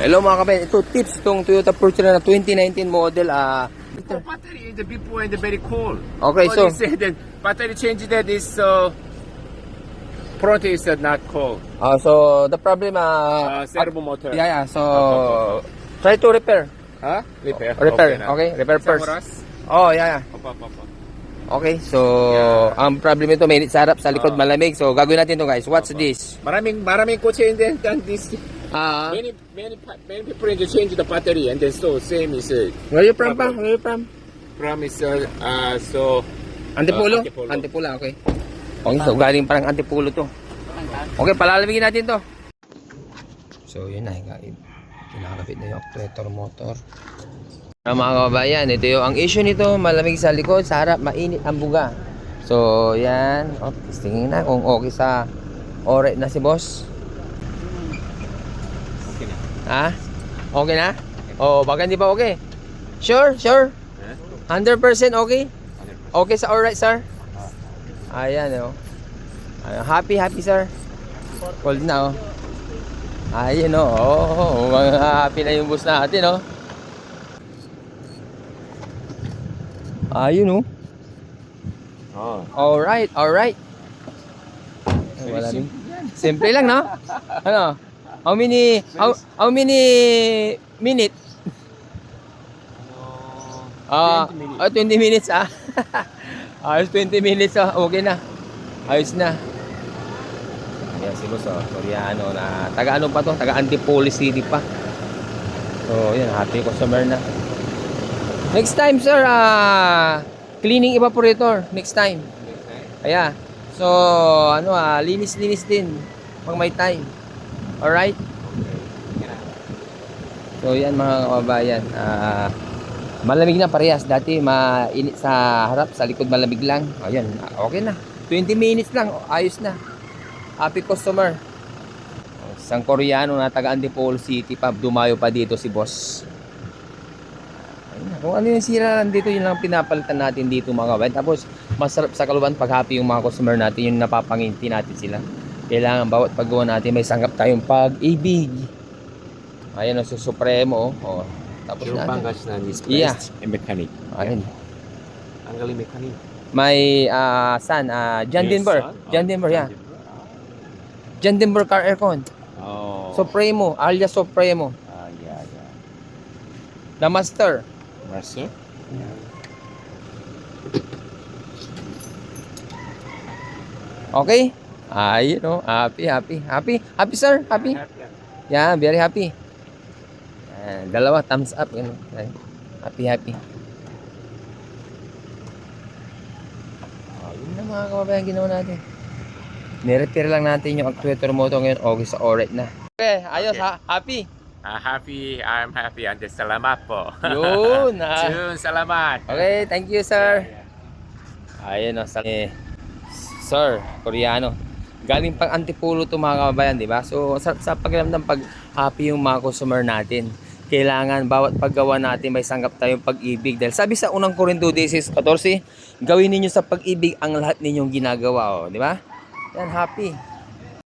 Hello mga kabayan, ito tips itong Toyota Fortuner na 2019 model. The battery in the before and the very cold. Okay, But so you say that battery change that is front is not cold. so the problem Servo motor. yeah, so try to repair. Huh? Repair. Okay, repair first. Oh, yeah. Okay, so ang problem ito mainit sa harap, sa likod malamig. So gagawin natin to guys. What's this? Maraming kotse in there than this. Many people in the change the battery and then so same is Where you from pa? Where you from? from is so Antipolo? Antipolo. Antipolo, okay. Okay, so galing parang Antipolo to. Okay, palalamigin natin to. So yun na, kinakabit na yung actuator motor. Mga kababayan, ito yung ang issue nito, malamig sa likod, sa harap, mainit ang buga. So yan, tingin na kung okay sa ore na si boss. Okay na. Ha? Okay na? Oo, baka hindi pa okay. Sure? 100% okay? Okay sa alright, sir? Ayan, oh. Happy, sir. Cold na, oh. Ayan, oh. Mga happy na yung bus natin, oh. Ayun, oh. Alright. Wala din. Simple lang, no? Ano? How many minutes? 20 minutes, Ayos, 20 minutes, okay na. Ayos na. Ayan si boss, Koreano na taga ano pa to? Taga Antipolo City pa. So, yan, happy customer na. Next time, sir, cleaning evaporator. Next time. Ayan. So, linis-linis din pag may time. Alright? So, yan mga kababayan. Malamig na parehas. Dati mainit sa harap, sa likod malamig lang. Ayan, okay na. 20 minutes lang, ayos na. Happy customer. Isang Koreano na taga Antipolo City pa, dumayo pa dito si boss. Kung ano yung sira dito, yun lang pinapalitan natin dito mga kababayan. Tapos masarap sa kaluban pag happy yung mga customer natin, yung napapanginti natin sila. Kailangan bawat paggawa natin may sanggap tayong pag-ibig. Ayan o, Supremo. Tapos Yung na. panggas na is Yeah. mechanic. Ayun. Ang galing mechanic. May son, John Denver. John Denver, yeah. John Denver car aircon. Supremo, alias Supremo. Yeah. The Master. Master? Okay? Ayun o, happy sir, happy. Yeah, very happy. Dalawa, thumbs up. Ganun. Happy. Yun na mga kababayan ginawa natin. Nirepair lang natin yung actuator motor ngayon. Okay sa alright na. Okay, ayos ha. Happy. I'm happy and salamat po. Yun. Yun, salamat. Okay, thank you sir. Ayun o, sir, Koreano. Galing pang Antipolo to mga kababayan, di ba? So, sa pakiramdam pag happy yung mga customer natin. Kailangan bawat paggawa natin may sanggap tayong pag-ibig. Dahil sabi sa unang Corinto 16:14, gawin ninyo sa pag-ibig ang lahat ninyong ginagawa, di ba? Yan, happy.